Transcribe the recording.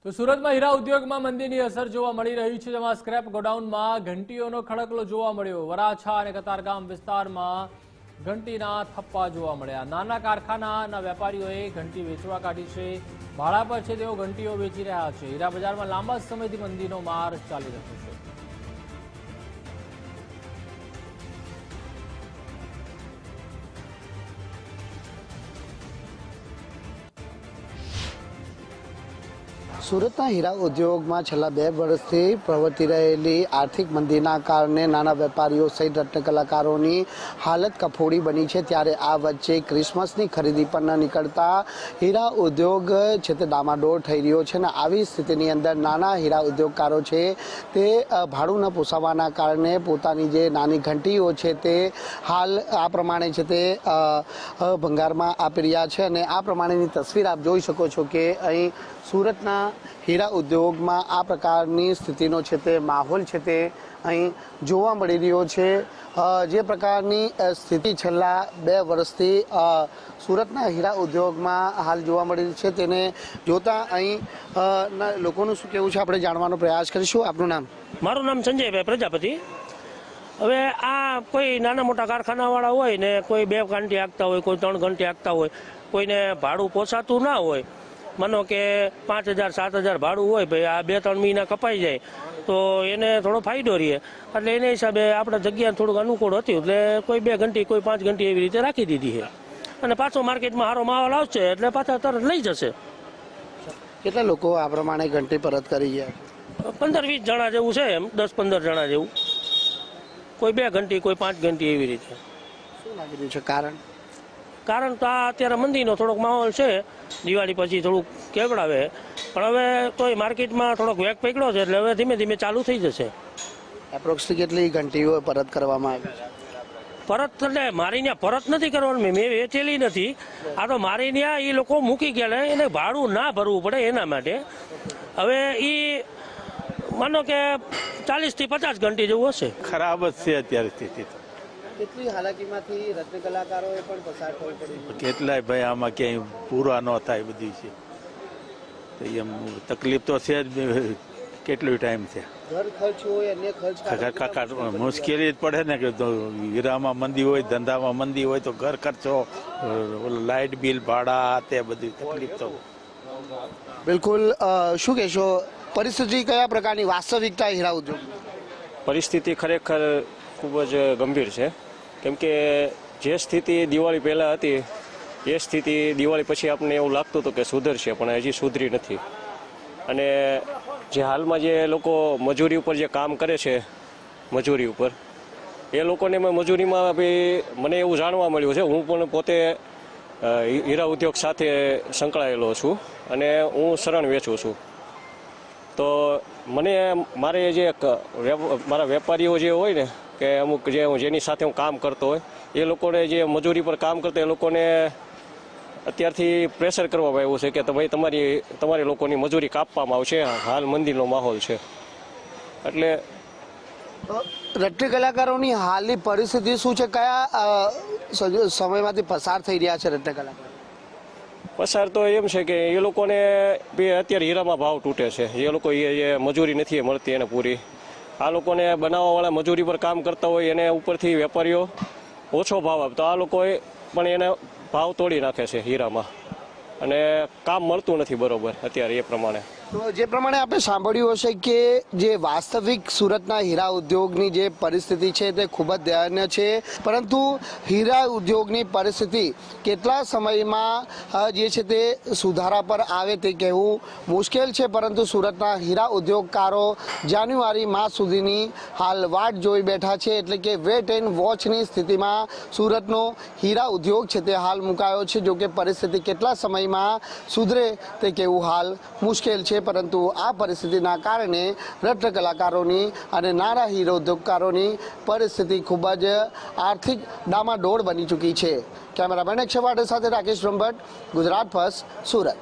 તો સુરતમાં હીરા ઉદ્યોગમાં મંદીની અસર જોવા મળી રહી છે, જેમાં સ્ક્રેપ ગોડાઉનમાં ઘંટીઓનો ખડકલો જોવા મળ્યો। વરાછા અને કતારગામ વિસ્તારમાં ઘંટીના થપ્પા જોવા મળ્યા। નાના કારખાનાના વેપારીઓએ ઘંટી વેચવા કાઢી છે, ભાડા પર છે તેઓ ઘંટીઓ વેચી રહ્યા છે। હીરા બજારમાં લાંબા સમયથી મંદીનો માર ચાલી રહ્યો છે। સુરતના હીરા ઉદ્યોગમાં છેલ્લા 2 વર્ષથી પ્રવર્તી રહેલી આર્થિક મંદીના કારણે નાના વેપારીઓ સહિત રત્ન કલાકારોની હાલત કફોડી બની છે। ત્યારે આ વચ્ચે ક્રિસમસની ખરીદી પર ન નીકળતા હીરા ઉદ્યોગ છે તે ડામાડોળ થઈ રહ્યો છે, અને આવી સ્થિતિની અંદર નાના હીરા ઉદ્યોગકારો છે તે ભાડું ન પોસાવાના કારણે પોતાની જે નાની ઘંટીઓ છે તે હાલ આ પ્રમાણે છે તે ભંગારમાં આપી રહ્યા છે। અને આ પ્રમાણેની તસવીર આપ જોઈ શકો છો કે અહીં સુરતના હીરા ઉદ્યોગમાં આ પ્રકારની સ્થિતિનો છે તે માહોલ છે તે અહીં જોવા મળી રહ્યો છે। જે પ્રકારની સ્થિતિ છેલ્લા 2 વર્ષથી સુરતના હીરા ઉદ્યોગમાં હાલ જોવા મળી રહી છે, તેને જોતા અહીં લોકોનું શું કહેવું છે આપણે જાણવાનો પ્રયાસ કરીશું। આપનું નામ? મારું નામ સંજયભાઈ પ્રજાપતિ। હવે આ કોઈ નાના મોટા કારખાનાવાળા હોય ને, કોઈ 2 ઘંટી હાંકતા હોય, કોઈ 3 ઘંટી હાંકતા હોય, કોઈને ભાડું પોસાતું ના હોય, માનો કે 5,000-7,000 ભાડું હોય, ભાઈ આ 2-3 મહિના કપાઈ જાય તો એને થોડો ફાયદો રહે, એટલે એને હિસાબે આપણે જગ્યા થોડુંક અનુકૂળ હતી એટલે કોઈ 2 ઘંટી કોઈ 5 ઘંટી એવી રીતે રાખી દીધી છે, અને પાછો માર્કેટમાં સારો માહોલ આવશે એટલે પાછા તરત લઈ જશે। કેટલા લોકો આ પ્રમાણે ઘંટી પરત કરી ગયા? 15-20 જણા જેવું છે, એમ 10-15 જણા જેવું, કોઈ 2 ઘંટી કોઈ 5 ઘંટી એવી રીતે। શું લાગી રહ્યું છે કારણ તો આ અત્યારે મંદીનો થોડોક માહોલ છે, દિવાળી પછી થોડુંક કેવડાવે, પણ હવે તોય માર્કેટમાં થોડોક વેગ પકડ્યો છે એટલે હવે ધીમે ધીમે ચાલુ થઈ જશે। એપ્રોક્સલી કેટલી ઘંટીઓ પરત કરવામાં આવી છે? પરત એટલે મારી ત્યાં પરત નથી કરવાની, મેં વેચેલી નથી, આ તો મારી ત્યાં એ લોકો મૂકી ગયા, એને ભાડું ના ભરવું પડે એના માટે। હવે એ માનો કે 40 થી 50 ઘંટી જેવું હશે। ખરાબ જ છે અત્યારે સ્થિતિ તો। કેટલી હાલાકીમાંથી રત્ન કલાકારોએ પણ પસાર થવું પડ્યું? કેટલાય ભાઈ આમાં ક્યાંય પૂરા ન થાય બધી છે, તો એમ તકલીફ તો છે જ। કેટલો ટાઈમ છે, ઘર ખર્ચ હોય, અન્ય ખર્ચ મુશ્કેલી જ પડે ને, કે હીરામાં મંદી હોય, ધંધામાં મંદી હોય તો ઘર ખર્ચો, લાઇટ બિલ, ભાડા, તે બધી તકલીફ તો। બિલકુલ, શું કહેશો, પરિસ્થિતિ કયા પ્રકારની વાસ્તવિકતા હીરા ઉદ્યોગ? પરિસ્થિતિ ખરેખર ખૂબ જ ગંભીર છે, કેમ કે જે સ્થિતિ દિવાળી પહેલાં હતી એ સ્થિતિ દિવાળી પછી આપણને એવું લાગતું હતું કે સુધરશે, પણ હજી સુધરી નથી। અને જે હાલમાં જે લોકો મજૂરી ઉપર જે કામ કરે છે, મજૂરી ઉપર એ લોકોને મજૂરીમાં બી મને એવું જાણવા મળ્યું છે, હું પણ પોતે હીરા ઉદ્યોગ સાથે સંકળાયેલો છું અને હું શરણ વેચું છું, તો મને મારે જે મારા વેપારીઓ જે હોય ને, કે અમુક જેની સાથે હું કામ કરતો હોય એ લોકોને જે મજૂરી પર કામ કરતા એ લોકોને અત્યારથી પ્રેશર કરવામાં આવ્યું છે કે ભાઈ તમારી લોકોની મજૂરી કાપવામાં આવશે, હાલ મંદીનો માહોલ છે। એટલે રત્ન કલાકારોની હાલની પરિસ્થિતિ શું છે? કયા સમયમાંથી પસાર થઈ રહ્યા છે રત્ન કલાકારો? પસાર તો એમ છે કે એ લોકોને બી અત્યારે હીરામાં ભાવ તૂટે છે, એ લોકો એ મજૂરી નથી મળતી એને પૂરી, આ લોકોને બનાવવાવાળા મજૂરી પર કામ કરતા હોય એને ઉપરથી વેપારીઓ ઓછો ભાવ આપતા, આ લોકોએ પણ એને ભાવ તોડી નાખે છે હીરામાં, અને કામ મળતું નથી બરોબર અત્યારે એ પ્રમાણે। તો જે પ્રમાણે આપણે સાંભળ્યું હશે કે જે વાસ્તવિક સુરતના હીરા ઉદ્યોગની જે પરિસ્થિતિ છે તે ખૂબ જ દયનીય છે, પરંતુ હીરા ઉદ્યોગની પરિસ્થિતિ કેટલા સમયમાં જે છે તે સુધારા પર આવે તે કહેવું મુશ્કેલ છે, પરંતુ સુરતના હીરા ઉદ્યોગકારો જાન્યુઆરી માસ સુધીની હાલ વાટ જોઈ બેઠા છે, એટલે કે વેટ એન્ડ વોચની સ્થિતિમાં સુરતનો હીરા ઉદ્યોગ છે તે હાલ મુકાયો છે। જો કે પરિસ્થિતિ કેટલા સમયમાં સુધરે તે કહેવું હાલ મુશ્કેલ છે, પરંતુ આ પરિસ્થિતિના કારણે રત્ન કલાકારોની અને નાના હીરા ઉદ્યોગકારોની પરિસ્થિતિ ખૂબ જ આર્થિક ડામાડોળ બની ચૂકી છે। કેમેરામેન અક્ષય વાડે સાથે રાકેશ બ્રહ્મભટ્ટ, ગુજરાત ફર્સ્ટ, સુરત।